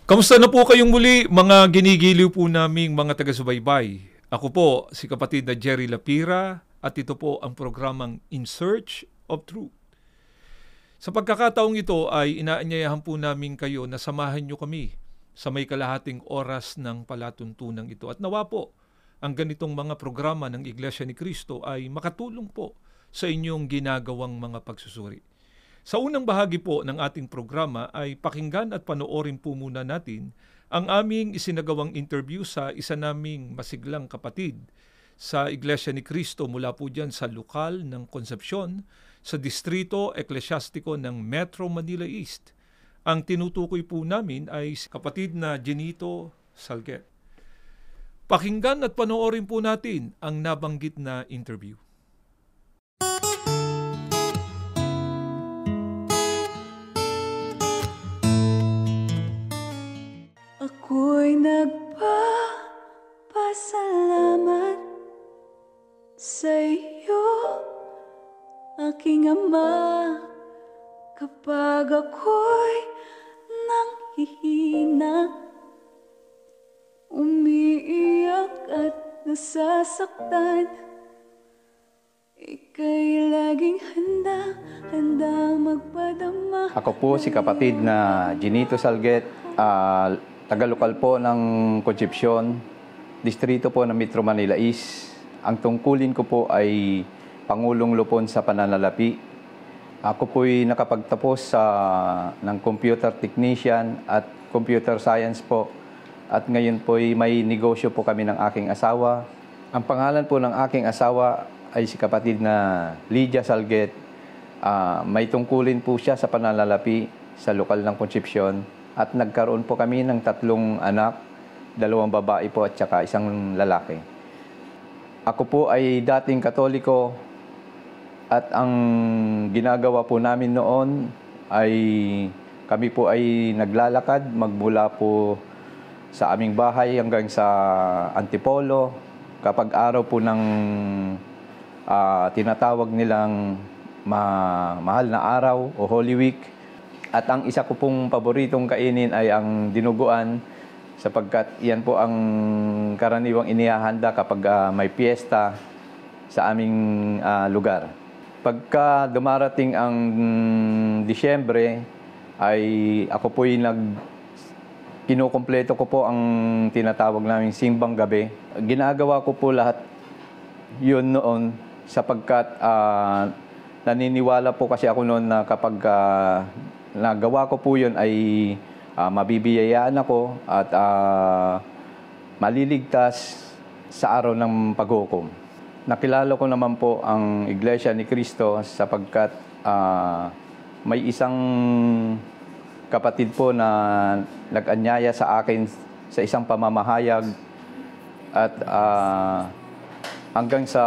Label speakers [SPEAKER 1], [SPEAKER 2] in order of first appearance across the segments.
[SPEAKER 1] Kamusta na po kayong muli, mga ginigiliw po naming mga taga-subaybay? Ako po, si kapatid na Jerry Lapira, at ito po ang programang In Search of Truth. Sa pagkakataong ito ay inaanyayahan po namin kayo na samahan nyo kami sa may kalahating oras ng palatuntunang ito. At nawa po, ang ganitong mga programa ng Iglesia ni Cristo ay makatulong po sa inyong ginagawang mga pagsusuri. Sa unang bahagi po ng ating programa ay pakinggan at panoorin po muna natin ang aming isinagawang interview sa isa naming masiglang kapatid sa Iglesia ni Cristo mula po dyan sa lokal ng Concepcion sa Distrito Eklesyastiko ng Metro Manila East. Ang tinutukoy po namin ay si kapatid na Jenito Salguet. Pakinggan at panoorin po natin ang nabanggit na interview.
[SPEAKER 2] Ako'y nagpapasalamat sa iyo, aking Ama, kapag ako'y nanghihina, umiiyak at nasasaktan. Ika'y laging handa magpadama.
[SPEAKER 3] Ako po si kapatid na Jenito Salguet, taga-lokal po ng Concepcion, distrito po ng Metro Manila East. Ang tungkulin ko po ay Pangulong Lupon sa Pananalapi. Ako po'y nakapagtapos ng computer technician at computer science po. At ngayon po'y may negosyo po kami ng aking asawa. Ang pangalan po ng aking asawa ay si kapatid na Lydia Salguet. May tungkulin po siya sa Pananalapi sa lokal ng Concepcion. At nagkaroon po kami ng 3 anak, 2 babae po at saka 1 lalaki. Ako po ay dating Katoliko at ang ginagawa po namin noon ay kami po ay naglalakad magmula po sa aming bahay hanggang sa Antipolo kapag araw po ng tinatawag nilang mahal na araw o Holy Week. At ang isa ko pong paboritong kainin ay ang dinuguan sapagkat iyan po ang karaniwang inihahanda kapag may piyesta sa aming lugar. Pagka dumarating ang Disyembre ay ako po'y kinukumpleto ko po ang tinatawag naming simbang gabi. Ginagawa ko po lahat yun noon sapagkat naniniwala po kasi ako noon na kapag nagawa ko po yun ay mabibiyayaan ako at maliligtas sa araw ng paghukom. Nakilala ko naman po ang Iglesia ni Cristo sapagkat may isang kapatid po na nag-anyaya sa akin sa isang pamamahayag at hanggang sa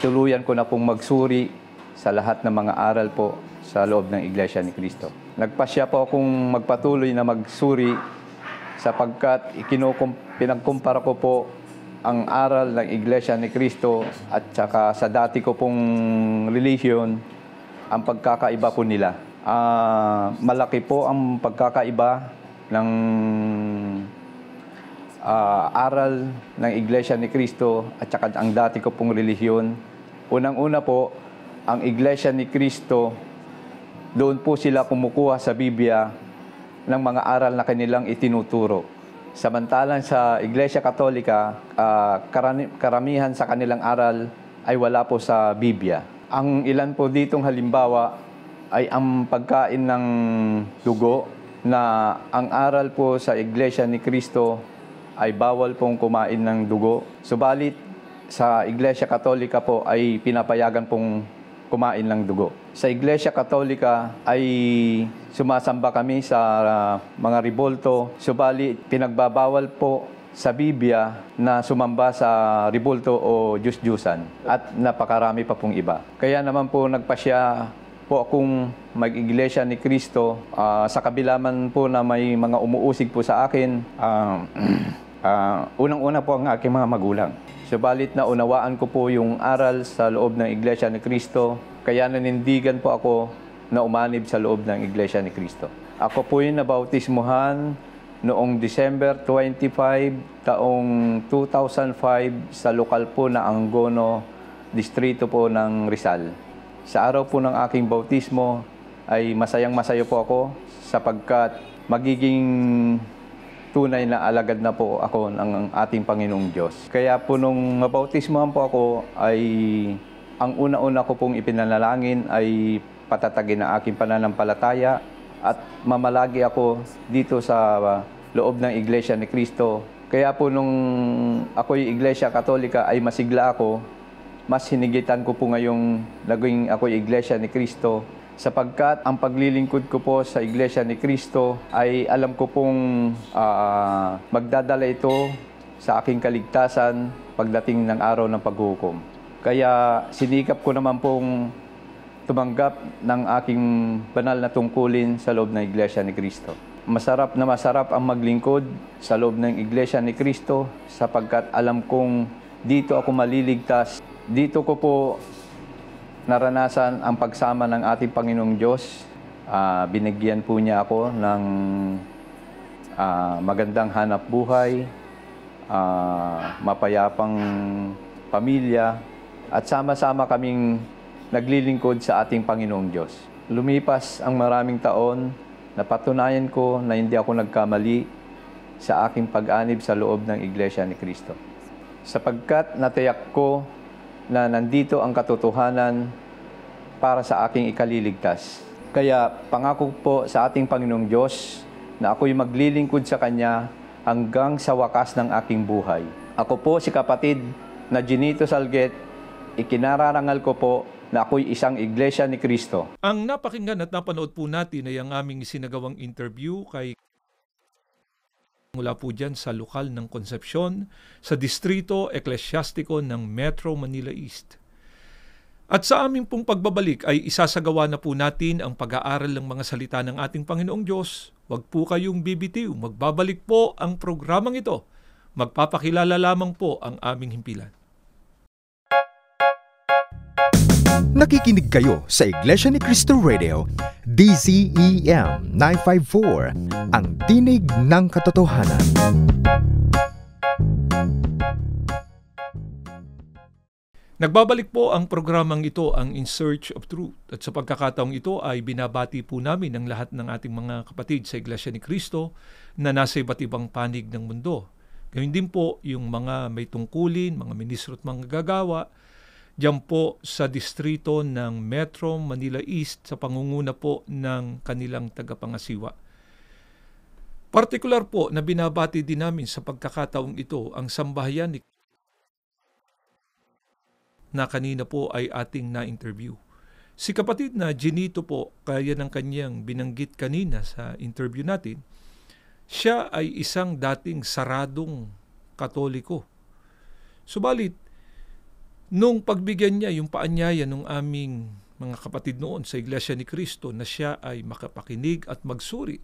[SPEAKER 3] tuluyan ko na pong magsuri sa lahat ng mga aral po sa loob ng Iglesia ni Cristo. Nagpasya po akong magpatuloy na magsuri sapagkat pinagkumpara ko po ang aral ng Iglesia ni Cristo at saka sa dati ko pong relihiyon, ang pagkakaiba po nila. Malaki po ang pagkakaiba ng aral ng Iglesia ni Cristo at saka ang dati ko pong relihiyon. Unang-una po, ang Iglesia ni Cristo, doon po sila kumukuha sa Biblia ng mga aral na kanilang itinuturo. Samantalang sa Iglesia Katolika, karamihan sa kanilang aral ay wala po sa Biblia. Ang ilan po ditong halimbawa ay ang pagkain ng dugo na ang aral po sa Iglesia ni Cristo ay bawal pong kumain ng dugo. Subalit sa Iglesia Katolika po ay pinapayagan pong kumain ng dugo. Sa Iglesia Katolika ay sumasamba kami sa mga ribolto, subalit pinagbabawal po sa Biblia na sumamba sa ribolto o Diyos-Diyusan at napakarami pa pong iba. Kaya naman po nagpasya po akong mag-Iglesia ni Cristo sa kabila man po na may mga umuusig po sa akin. Unang-una po ang aking mga magulang. Subalit na unawaan ko po yung aral sa loob ng Iglesia ni Cristo, kaya nanindigan po ako na umanib sa loob ng Iglesia ni Cristo. Ako po yung nabautismuhan noong December 25, taong 2005 sa lokal po na Angono, distrito po ng Rizal. Sa araw po ng aking bautismo ay masayang-masaya po ako sapagkat magiging tunay na alagad na po ako ng ating Panginoong Diyos. Kaya po nung mabautismuhan po ako ay ang una-una ko pong ipinanalangin ay patatagin ang aking pananampalataya at mamalagi ako dito sa loob ng Iglesia ni Cristo. Kaya po nung ako'y Iglesia Katolika ay masigla ako, mas hinigitan ko po ngayong naging ako'y Iglesia ni Cristo sapagkat ang paglilingkod ko po sa Iglesia ni Cristo ay alam ko pong magdadala ito sa aking kaligtasan pagdating ng araw ng paghukom. Kaya sinikap ko naman pong tumanggap ng aking banal na tungkulin sa loob ng Iglesia ni Cristo. Masarap na masarap ang maglingkod sa loob ng Iglesia ni Cristo sapagkat alam kong dito ako maliligtas. Dito ko po naranasan ang pagsama ng ating Panginoong Diyos. Binigyan po niya ako ng magandang hanap buhay, mapayapang pamilya, at sama-sama kaming naglilingkod sa ating Panginoong Diyos. Lumipas ang maraming taon, napatunayan ko na hindi ako nagkamali sa aking pag-anib sa loob ng Iglesia ni Cristo. Sapagkat natiyak ko na nandito ang katotohanan para sa aking ikaliligtas. Kaya pangako po sa ating Panginoong Diyos na ako'y maglilingkod sa Kanya hanggang sa wakas ng aking buhay. Ako po si kapatid na Ginito Salget, ikinararangal ko po na ako'y isang Iglesia ni Cristo.
[SPEAKER 1] Ang napakinggan at napanood po natin ay ang aming isinagawang interview kay mula po dyan sa lokal ng Concepcion sa Distrito Eklesyastiko ng Metro Manila East. At sa aming pong pagbabalik ay isasagawa na po natin ang pag-aaral ng mga salita ng ating Panginoong Diyos. Huwag po kayong bibitiw. Magbabalik po ang programang ito. Magpapakilala lamang po ang aming himpilan.
[SPEAKER 4] Nakikinig kayo sa Iglesia ni Cristo Radio, DZEM 954, ang tinig ng katotohanan.
[SPEAKER 1] Nagbabalik po ang programang ito, ang In Search of Truth. At sa pagkakataong ito ay binabati po namin ang lahat ng ating mga kapatid sa Iglesia ni Cristo na nasa iba't ibang panig ng mundo. Gayun din po yung mga may tungkulin, mga ministro at mga gagawa, diyan po sa distrito ng Metro Manila East sa pangunguna po ng kanilang tagapangasiwa. Partikular po na binabati din namin sa pagkakataong ito ang sambahayan na kanina po ay ating na-interview. Si kapatid na Ginito po, kaya ng kanyang binanggit kanina sa interview natin, siya ay isang dating saradong Katoliko. Subalit, nung pagbigyan niya yung paanyaya ng aming mga kapatid noon sa Iglesia ni Cristo na siya ay makapakinig at magsuri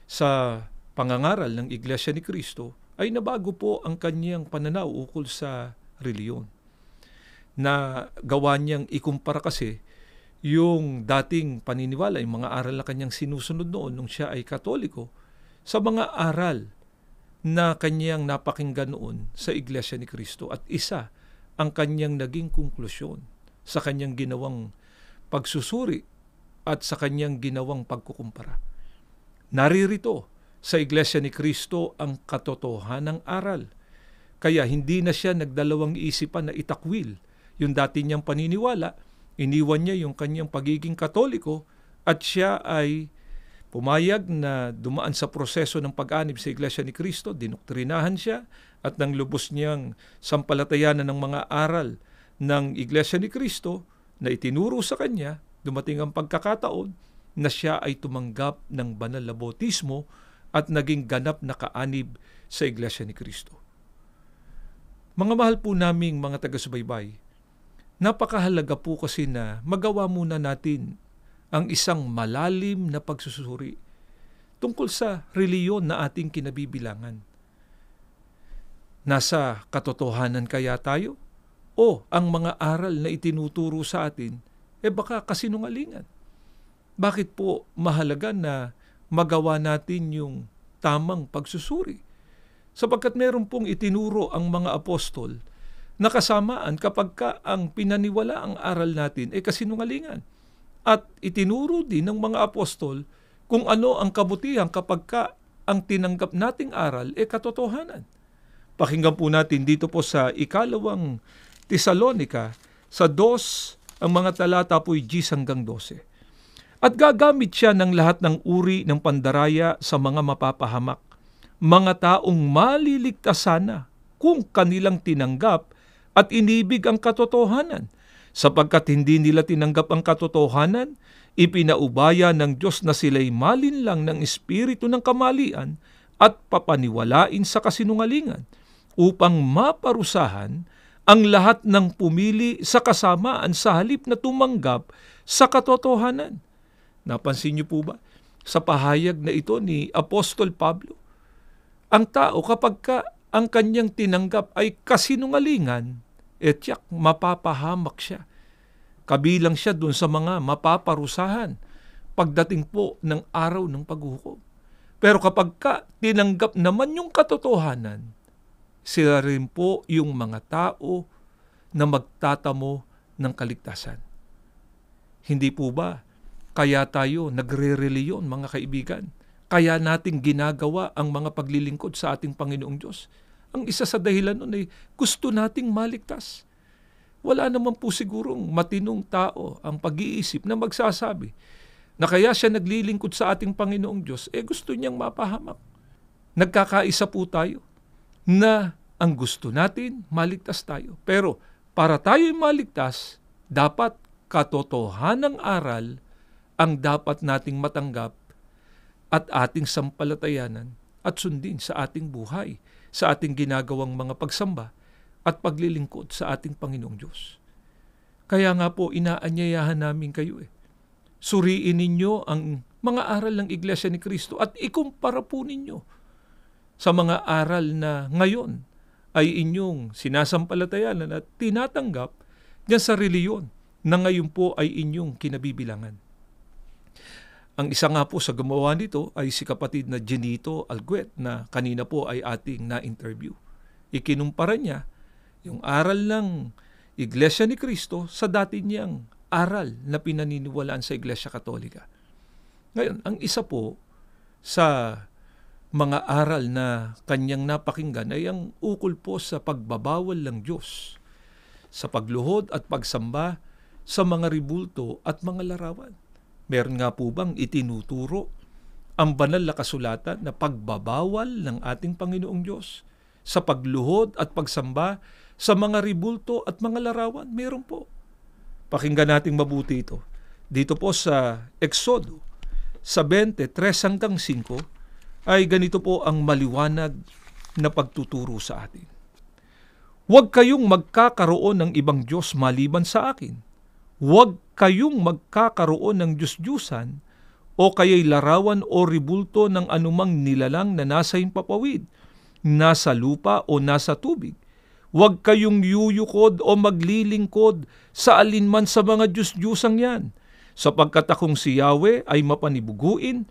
[SPEAKER 1] sa pangangaral ng Iglesia ni Cristo, ay nabago po ang kanyang pananaw ukol sa reliyon. Na gawa niyang ikumpara kasi yung dating paniniwala, yung mga aral na kanyang sinusunod noon nung siya ay Katoliko, sa mga aral na kanyang napakinggan noon sa Iglesia ni Cristo. At isa ang kanyang naging konklusyon sa kanyang ginawang pagsusuri at sa kanyang ginawang pagkukumpara. Naririto sa Iglesia ni Cristo ang katotohanang aral. Kaya hindi na siya nagdalawang isipan na itakwil yung dati niyang paniniwala, iniwan niya yung kanyang pagiging Katoliko at siya ay pumayag na dumaan sa proseso ng pag-anib sa Iglesia ni Cristo, dinoktrinahan siya at nang lubos niyang sampalatayanan ng mga aral ng Iglesia ni Cristo na itinuro sa kanya, dumating ang pagkakataon na siya ay tumanggap ng banal na bautismo at naging ganap na kaanib sa Iglesia ni Cristo. Mga mahal po naming mga taga-subaybay, napakahalaga po kasi na magawa muna natin ang isang malalim na pagsusuri tungkol sa reliyon na ating kinabibilangan. Nasa katotohanan kaya tayo? O ang mga aral na itinuturo sa atin, baka kasinungalingan? Bakit po mahalaga na magawa natin yung tamang pagsusuri. Sapagkat meron pong itinuro ang mga apostol na kasamaan kapag ang pinaniwala ang aral natin ay kasinungalingan. At itinuro din ng mga apostol kung ano ang kabutihan kapag ang tinanggap nating aral ay katotohanan. Pakinggan po natin dito po sa 2 Tesalonica sa 2, ang mga talata po ay 10 hanggang 12. At gagamit siya ng lahat ng uri ng pandaraya sa mga mapapahamak, mga taong maliligtas sana kung kanilang tinanggap at inibig ang katotohanan. Sapagkat hindi nila tinanggap ang katotohanan, ipinaubaya ng Diyos na sila'y malinlang ng espiritu ng kamalian at papaniwalain sa kasinungalingan, upang maparusahan ang lahat ng pumili sa kasamaan sa halip na tumanggap sa katotohanan. Napansin niyo po ba sa pahayag na ito ni Apostol Pablo? Ang tao kapag ang kanyang tinanggap ay kasinungalingan, tiyak mapapahamak siya. Kabilang siya dun sa mga mapaparusahan pagdating po ng araw ng paghuhukom. Pero kapag tinanggap naman yung katotohanan, sila rin po yung mga tao na magtatamo ng kaligtasan. Hindi po ba kaya tayo nagre-reliyon, mga kaibigan? Kaya nating ginagawa ang mga paglilingkod sa ating Panginoong Diyos. Ang isa sa dahilan nun ay gusto nating maligtas. Wala naman po sigurong matinong tao ang pag-iisip na magsasabi na kaya siya naglilingkod sa ating Panginoong Diyos, gusto niyang mapahamak. Nagkakaisa po tayo na ang gusto natin, maligtas tayo. Pero para tayo'y maligtas, dapat katotohanang aral ang dapat nating matanggap at ating sampalatayanan at sundin sa ating buhay, sa ating ginagawang mga pagsamba at paglilingkod sa ating Panginoong Diyos. Kaya nga po, inaanyayahan namin kayo suriin ninyo ang mga aral ng Iglesia ni Cristo at ikumpara po ninyo sa mga aral na ngayon ay inyong sinasampalatayanan at tinatanggap diyan sa reliyon na ngayon po ay inyong kinabibilangan. Ang isa nga po sa gumawa nito ay si kapatid na Genito Alguet na kanina po ay ating na-interview. Ikinumpara niya yung aral ng Iglesia ni Cristo sa dati niyang aral na pinaniniwalaan sa Iglesia Katolika. Ngayon, ang isa po sa mga aral na kanyang napakinggan ay ang ukol po sa pagbabawal ng Diyos, sa pagluhod at pagsamba sa mga ribulto at mga larawan. Meron nga po bang itinuturo ang banal na kasulatan na pagbabawal ng ating Panginoong Diyos sa pagluhod at pagsamba sa mga ribulto at mga larawan? Meron po. Pakinggan nating mabuti ito. Dito po sa Exodo, sa 23 hanggang 5, ay ganito po ang maliwanag na pagtuturo sa atin. Huwag kayong magkakaroon ng ibang Diyos maliban sa akin. Huwag kayong magkakaroon ng Diyos-Diyusan o kaya'y larawan o ribulto ng anumang nilalang na nasa himpapawid, nasa lupa o nasa tubig. Huwag kayong yuyukod o maglilingkod sa alinman sa mga Diyos-Diyusang yan, sapagkat akong si Yahweh ay mapanibuguin,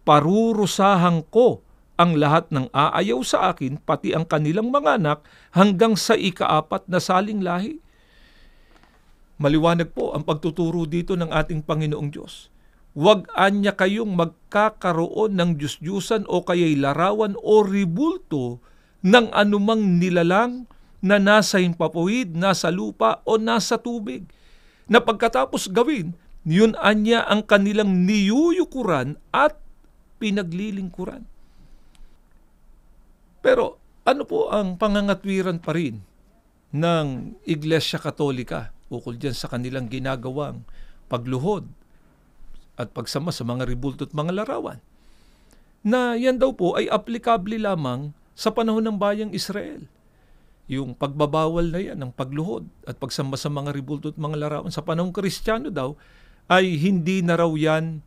[SPEAKER 1] parurusahan ko ang lahat ng aayaw sa akin, pati ang kanilang mga anak, hanggang sa ika-4 na saling lahi. Maliwanag po ang pagtuturo dito ng ating Panginoong Diyos. Huwag anya kayong magkakaroon ng Diyos-Diyusan o kaya'y larawan o ribulto ng anumang nilalang na nasa himpapawid, nasa lupa o nasa tubig, na pagkatapos gawin, yun anya ang kanilang niyuyukuran at pinaglilingkuran. Pero ano po ang pangangatwiran pa rin ng Iglesia Katolika ukol dyan sa kanilang ginagawang pagluhod at pagsama sa mga ribulto at mga larawan? Na yan daw po ay aplikable lamang sa panahon ng bayang Israel. Yung pagbabawal na yan ng pagluhod at pagsamba sa mga ribulto at mga larawan sa panahong Kristiyano daw ay hindi na raw yan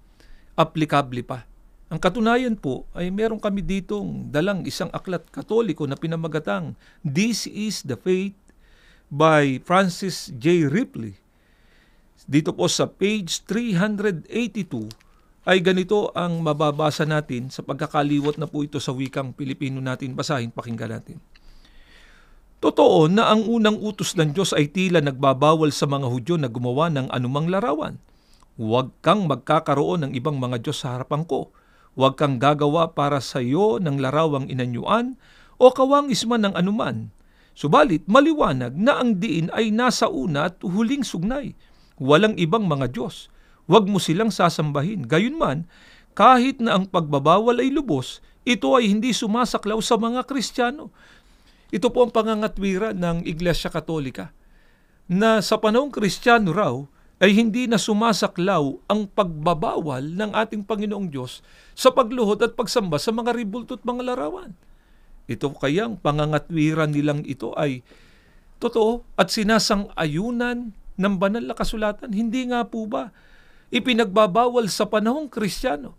[SPEAKER 1] aplikable pa. Ang katunayan po ay meron kami ditong dalang isang aklat Katoliko na pinamagatang This is the Faith by Francis J. Ripley. Dito po sa page 382 ay ganito ang mababasa natin sa pagkakaliwat na po ito sa wikang Pilipino natin. Basahin, pakinggan natin. Totoo na ang unang utos ng Diyos ay tila nagbabawal sa mga Hudyo na gumawa ng anumang larawan. Huwag kang magkakaroon ng ibang mga Diyos sa harapan ko. Huwag kang gagawa para sa iyo ng larawang inanyuan o kawangis man ng anuman. Subalit maliwanag na ang diin ay nasa una at huling sugnay. Walang ibang mga Diyos. Huwag mo silang sasambahin. Gayunman, kahit na ang pagbabawal ay lubos, ito ay hindi sumasaklaw sa mga Kristiyano. Ito po ang pangangatwiran ng Iglesia Katolika, na sa panahong Kristiyano raw ay hindi na sumasaklaw ang pagbabawal ng ating Panginoong Diyos sa pagluhod at pagsamba sa mga ribulto at mga larawan. Ito kayang pangangatwiran nilang ito ay totoo at sinasang-ayunan ng banal na kasulatan. Hindi nga po ba ipinagbabawal sa panahong Kristiyano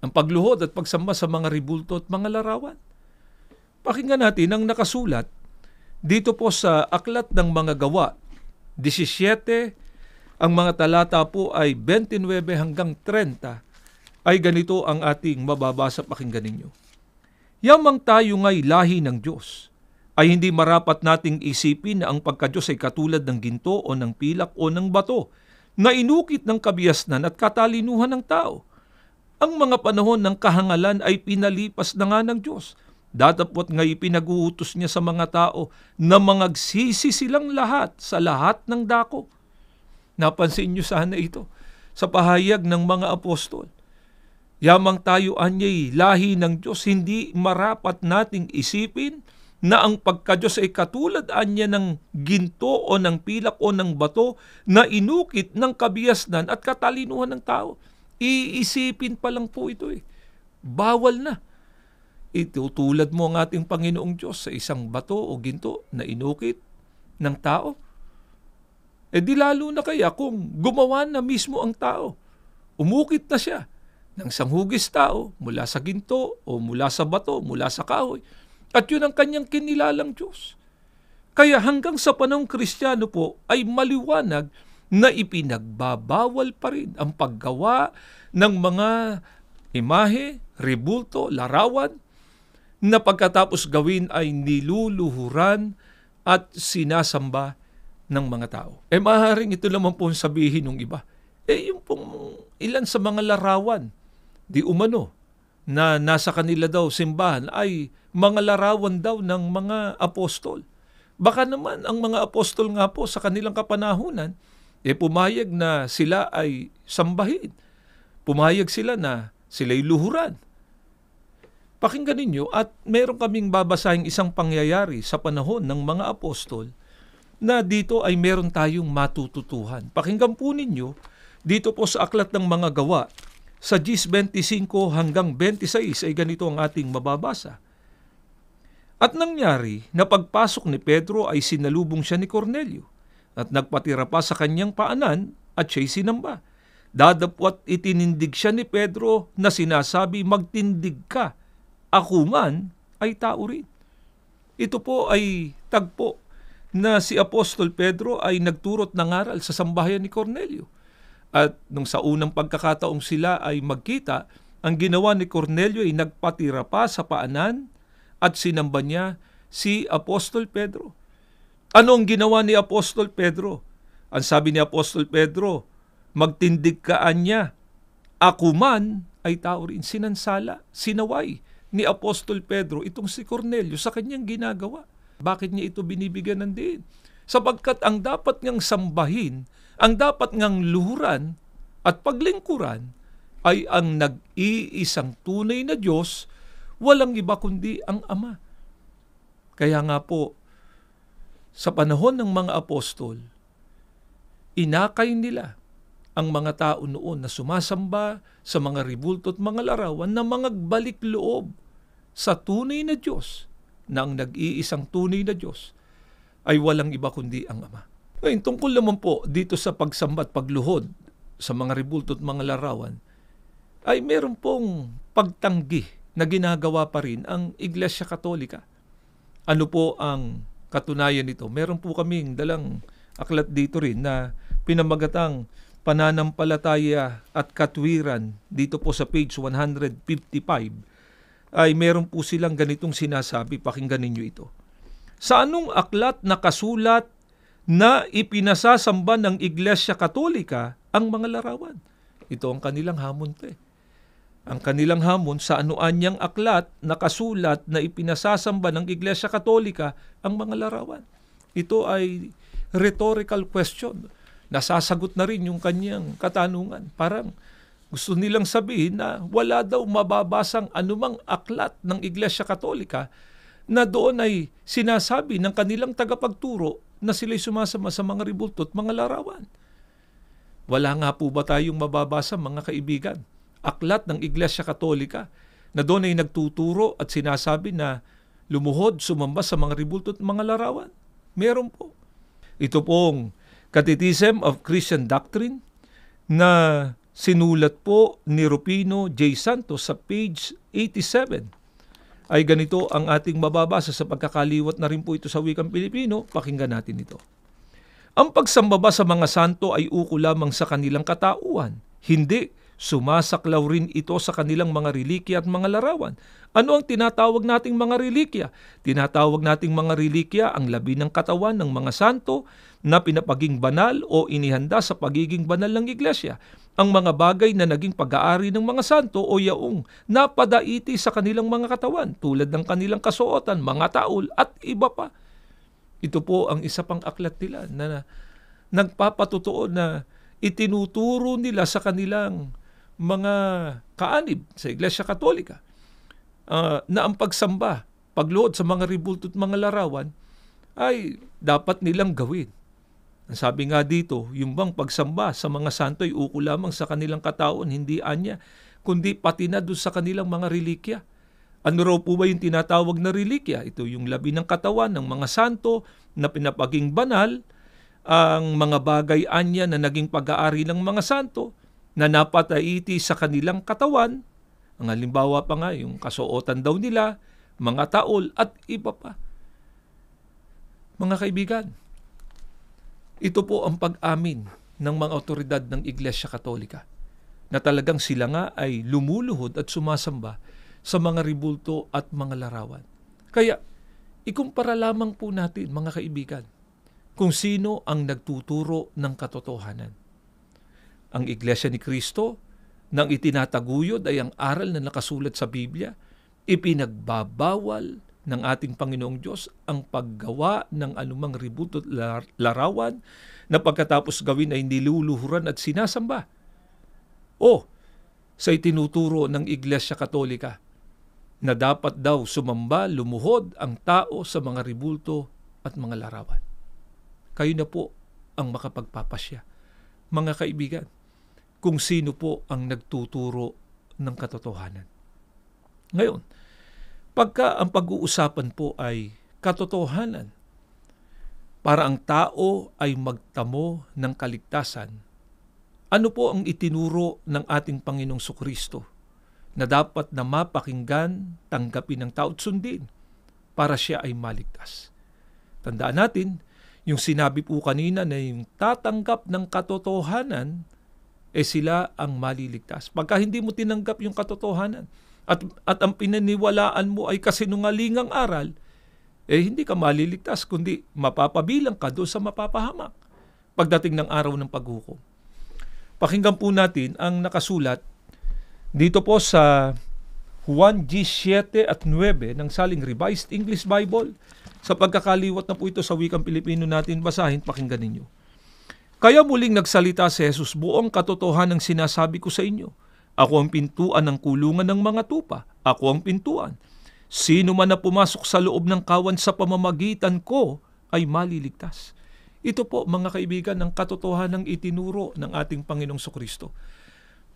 [SPEAKER 1] ang pagluhod at pagsamba sa mga ribulto at mga larawan? Pakinggan natin ang nakasulat dito po sa Aklat ng Mga Gawa, 17, ang mga talata po ay 29 hanggang 30, ay ganito ang ating mababasa. Pakinggan ninyo. Yamang tayo nga'y lahi ng Diyos, ay hindi marapat nating isipin na ang pagka-Diyos ay katulad ng ginto o ng pilak o ng bato, na inukit ng kabiasnan at katalinuhan ng tao. Ang mga panahon ng kahangalan ay pinalipas na nga ng Diyos. Datapwat nga ipinag-uutos niya sa mga tao na mangagsisi silang lahat sa lahat ng dako. Napansin niyo sana ito sa pahayag ng mga apostol. Yamang tayo anyay lahi ng Diyos, hindi marapat nating isipin na ang pagka-Diyos ay katulad anya ng ginto o ng pilak o ng bato na inukit ng kabiasnan at katalinuhan ng tao. Iisipin pa lang po ito eh. Bawal na. Itutulad mo ang ating Panginoong Diyos sa isang bato o ginto na inukit ng tao. E di lalo na kaya kung gumawa na mismo ang tao. Umukit na siya ng sanghugis tao mula sa ginto o mula sa bato, mula sa kahoy. At yun ang kanyang kinilalang Diyos. Kaya hanggang sa panahong Kristiyano po ay maliwanag na ipinagbabawal pa rin ang paggawa ng mga imahe, ribulto, larawan na pagkatapos gawin ay niluluhuran at sinasamba ng mga tao. Maaaring ito naman po sabihin ng iba. Yung pong ilan sa mga larawan, di umano, na nasa kanila daw simbahan ay mga larawan daw ng mga apostol. Baka naman ang mga apostol nga po sa kanilang kapanahunan, pumayag na sila ay sambahin. Pumayag sila na sila'y luhuran. Pakinggan ninyo at meron kaming babasahing isang pangyayari sa panahon ng mga apostol na dito ay meron tayong matututuhan. Pakinggan po ninyo dito po sa Aklat ng Mga Gawa, sa 10:25 hanggang 26 ay ganito ang ating mababasa. At nangyari na pagpasok ni Pedro ay sinalubong siya ni Cornelio at nagpatira pa sa kanyang paanan at siya'y sinamba. Dadapwat itinindig siya ni Pedro na sinasabi, magtindig ka, ako man ay tao rin. Ito po ay tagpo na si Apostol Pedro ay nagturot ng aral sa sambahayan ni Cornelio. At nung sa unang pagkakataong sila ay magkita, ang ginawa ni Cornelio ay nagpatira pa sa paanan at sinamba niya si Apostol Pedro. Ano ang ginawa ni Apostol Pedro? Ang sabi ni Apostol Pedro, magtindig kaan niya, ako man ay tao rin. Sinansala, sinaway ni Apostol Pedro itong si Cornelio sa kanyang ginagawa. Bakit niya ito binibigyan ng diin? Sapagkat ang dapat niyang sambahin, ang dapat ngang luhuran at paglingkuran ay ang nag-iisang tunay na Diyos, walang iba kundi ang Ama. Kaya nga po, sa panahon ng mga apostol, inakay nila ang mga tao noon na sumasamba sa mga ribulto at mga larawan na mga balik loob sa tunay na Diyos, na ang nag-iisang tunay na Diyos ay walang iba kundi ang Ama. Ngayon, tungkol naman po dito sa pagsamba at pagluhod sa mga ribulto at mga larawan, ay meron pong pagtanggi na ginagawa pa rin ang Iglesia Katolika. Ano po ang katunayan nito? Meron po kaming dalang aklat dito rin na pinamagatang pananampalataya at katwiran dito po sa page 155 ay meron po silang ganitong sinasabi. Pakinggan ninyo ito. Sa anong aklat nakasulat na ipinasasamba ng Iglesia Katolika ang mga larawan? Ito ang kanilang hamon po. Ang kanilang hamon, sa anuanyang aklat nakasulat na ipinasasamba ng Iglesia Katolika ang mga larawan? Ito ay rhetorical question. Nasasagot na rin yung kanyang katanungan. Parang gusto nilang sabihin na wala daw mababasang anumang aklat ng Iglesia Katolika na doon ay sinasabi ng kanilang tagapagturo na sila'y sumasama sa mga ribulto at mga larawan. Wala nga po ba tayong mababasa, mga kaibigan, aklat ng Iglesia Katolika na doon ay nagtuturo at sinasabi na lumuhod, sumamba sa mga ribulto at mga larawan? Meron po. Ito pong Catechism of Christian Doctrine na sinulat po ni Rufino J. Santos sa page 87. Ay ganito ang ating mababasa, sa pagkakaliwat na rin po ito sa wikang Pilipino. Pakinggan natin ito. Ang pagsamba sa mga santo ay uko lamang sa kanilang katauhan. Hindi, sumasaklaw rin ito sa kanilang mga relikya at mga larawan. Ano ang tinatawag nating mga relikya? Tinatawag nating mga relikya ang labi ng katawan ng mga santo na pinapaging banal o inihanda sa pagiging banal ng iglesia. Ang mga bagay na naging pag-aari ng mga santo o yaong napadaiti sa kanilang mga katawan tulad ng kanilang kasuotan, mga taol at iba pa. Ito po ang isa pang aklat nila na nagpapatotoo na itinuturo nila sa kanilang mga kaanib sa Iglesia Katolika na ang pagsamba, pagluhod sa mga ribulto at mga larawan ay dapat nilang gawin. Sabi nga dito, yung bang pagsamba sa mga santo ay uko lamang sa kanilang kataon, hindi anya, kundi pati na doon sa kanilang mga relikya. Ano raw po ba yung tinatawag na relikya? Ito yung labi ng katawan ng mga santo na pinapaging banal, ang mga bagay anya na naging pag-aari ng mga santo na napataiti sa kanilang katawan. Ang halimbawa pa nga, yung kasuotan daw nila, mga taol at iba pa. Mga kaibigan, ito po ang pag-amin ng mga otoridad ng Iglesia Katolika na talagang sila nga ay lumuluhod at sumasamba sa mga ribulto at mga larawan. Kaya, ikumpara lamang po natin, mga kaibigan, kung sino ang nagtuturo ng katotohanan. Ang Iglesia ni Cristo, nang itinataguyod ay ang aral na nakasulat sa Biblia, ipinagbabawal ng ating Panginoong Diyos ang paggawa ng anumang ribulto at larawan na pagkatapos gawin ay niluluhuran at sinasamba. O sa itinuturo ng Iglesia Katolika na dapat daw sumamba, lumuhod ang tao sa mga ribulto at mga larawan. Kayo na po ang makapagpapasya, mga kaibigan, kung sino po ang nagtuturo ng katotohanan. Ngayon, pagka ang pag-uusapan po ay katotohanan, para ang tao ay magtamo ng kaligtasan, ano po ang itinuro ng ating Panginoong Sukristo na dapat na mapakinggan, tanggapin ng tao at sundin para siya ay maligtas? Tandaan natin, yung sinabi po kanina na yung tatanggap ng katotohanan, sila ang maliligtas. Pagka hindi mo tinanggap yung katotohanan at ang pinaniwalaan mo ay kasinungalingang aral, hindi ka maliligtas, kundi mapapabilang ka doon sa mapapahamak pagdating ng araw ng paghukom. Pakinggan po natin ang nakasulat dito po sa Juan G7 at 9 ng Saling Revised English Bible. Sa pagkakaliwat na po ito sa wikang Pilipino natin basahin, pakinggan ninyo. Kaya muling nagsalita si Jesus, buong katotohanan ng sinasabi ko sa inyo. Ako ang pintuan ng kulungan ng mga tupa. Ako ang pintuan. Sino man na pumasok sa loob ng kawan sa pamamagitan ko ay maliligtas. Ito po, mga kaibigan, ang katotohanan ng itinuro ng ating Panginoong Sukristo.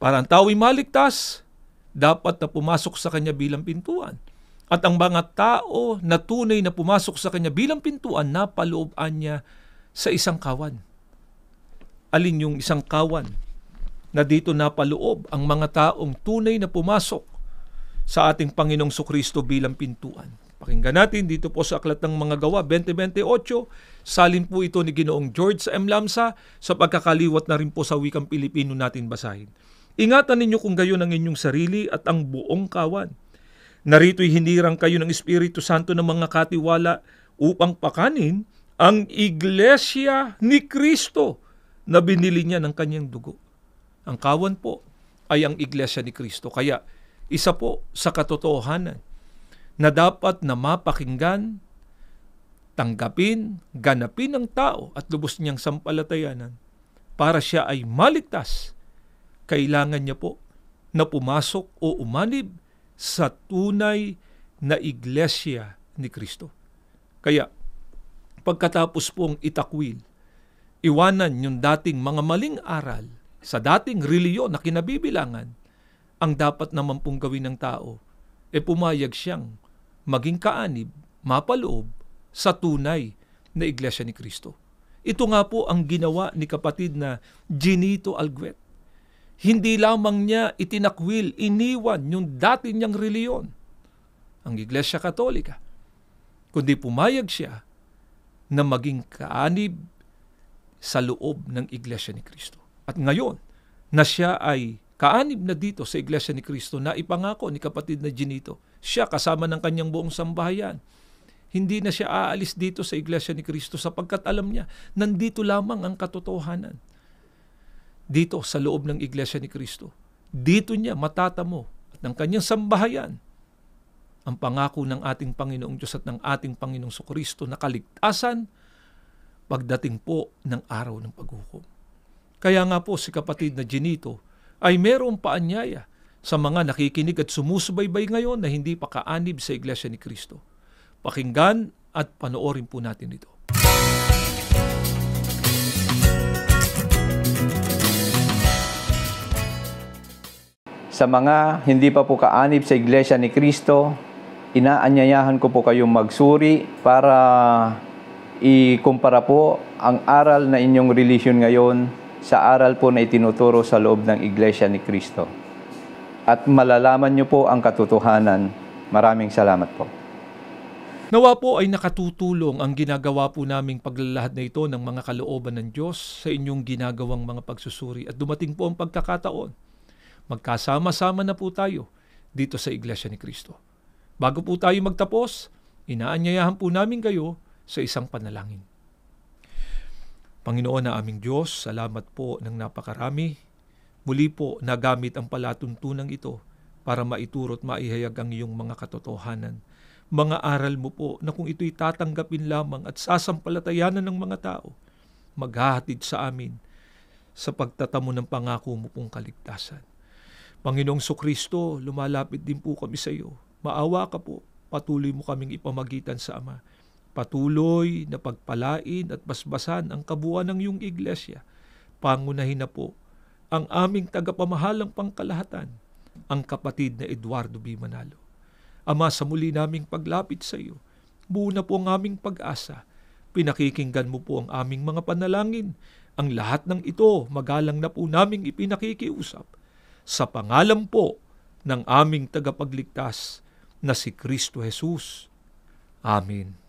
[SPEAKER 1] Para ang tao ay maligtas, dapat na pumasok sa Kanya bilang pintuan. At ang mga tao na tunay na pumasok sa Kanya bilang pintuan, napalooban niya sa isang kawan. Alin yung isang kawan na dito napaloob ang mga taong tunay na pumasok sa ating Panginoong Sukristo bilang pintuan? Pakinggan natin dito po sa Aklat ng Mga Gawa 20:28. Salin po ito ni Ginoong George M. Lamsa sa pagkakaliwat na rin po sa wikang Pilipino natin basahin. Ingatan ninyo kung gayon ang inyong sarili at ang buong kawan. Narito'y hinirang kayo ng Espiritu Santo ng mga katiwala upang pakanin ang Iglesia ni Kristo na binili niya ng kanyang dugo. Ang kawan po ay ang Iglesia ni Kristo. Kaya isa po sa katotohanan na dapat na mapakinggan, tanggapin, ganapin ng tao at lubos niyang sampalatayanan para siya ay maligtas. Kailangan niya po na pumasok o umanib sa tunay na Iglesia ni Kristo. Kaya pagkatapos pong itakwil, iwanan yung dating mga maling aral sa dating reliyon na kinabibilangan, ang dapat naman pong gawin ng tao, pumayag siyang maging kaanib, mapaloob sa tunay na Iglesia ni Kristo. Ito nga po ang ginawa ni kapatid na Ginito Alguet. Hindi lamang niya itinakwil, iniwan yung dati niyang reliyon, ang Iglesia Katolika, kundi pumayag siya na maging kaanib sa loob ng Iglesia ni Kristo. At ngayon, na siya ay kaanib na dito sa Iglesia ni Kristo na ipangako ni kapatid na Ginito, siya kasama ng kanyang buong sambahayan, hindi na siya aalis dito sa Iglesia ni Kristo sapagkat alam niya, nandito lamang ang katotohanan. Dito sa loob ng Iglesia ni Kristo, dito niya matatamo at ng kanyang sambahayan ang pangako ng ating Panginoong Diyos at ng ating Panginoong Kristo na kaligtasan pagdating po ng araw ng paghukom. Kaya nga po si kapatid na Ginito ay merong paanyaya sa mga nakikinig at sumusubaybay ngayon na hindi pa kaanib sa Iglesia ni Kristo. Pakinggan at panoorin po natin ito.
[SPEAKER 3] Sa mga hindi pa po kaanib sa Iglesia ni Kristo, inaanyayahan ko po kayong magsuri para ikumpara po ang aral na inyong relihiyon ngayon sa aral po na itinuturo sa loob ng Iglesia ni Kristo. At malalaman niyo po ang katotohanan. Maraming salamat po.
[SPEAKER 1] Nawa po ay nakatutulong ang ginagawa po naming paglalahad na ito ng mga kalooban ng Diyos sa inyong ginagawang mga pagsusuri. At dumating po ang pagkakataon, magkasama-sama na po tayo dito sa Iglesia ni Kristo. Bago po tayo magtapos, inaanyayahan po namin kayo sa isang panalangin. Panginoon na aming Diyos, salamat po ng napakarami. Muli po nagamit ang palatuntunang ito para maituro at maihayag ang iyong mga katotohanan. Mga aral mo po na kung ito'y tatanggapin lamang at sasampalatayanan ng mga tao, maghahatid sa amin sa pagtatamo ng pangako mo pong kaligtasan. Panginoong Kristo, lumalapit din po kami sa iyo. Maawa ka po, patuloy mo kaming ipamagitan sa Ama. Patuloy na pagpalain at basbasan ang kabuuan ng iyong iglesia. Pangunahin na po ang aming tagapamahalang pangkalahatan, ang kapatid na Eduardo B. Manalo. Ama, sa muli naming paglapit sa iyo, buo na po ang aming pag-asa. Pinakikinggan mo po ang aming mga panalangin. Ang lahat ng ito, magalang na po naming ipinakikiusap sa pangalan po ng aming tagapagligtas na si Kristo Jesus. Amen.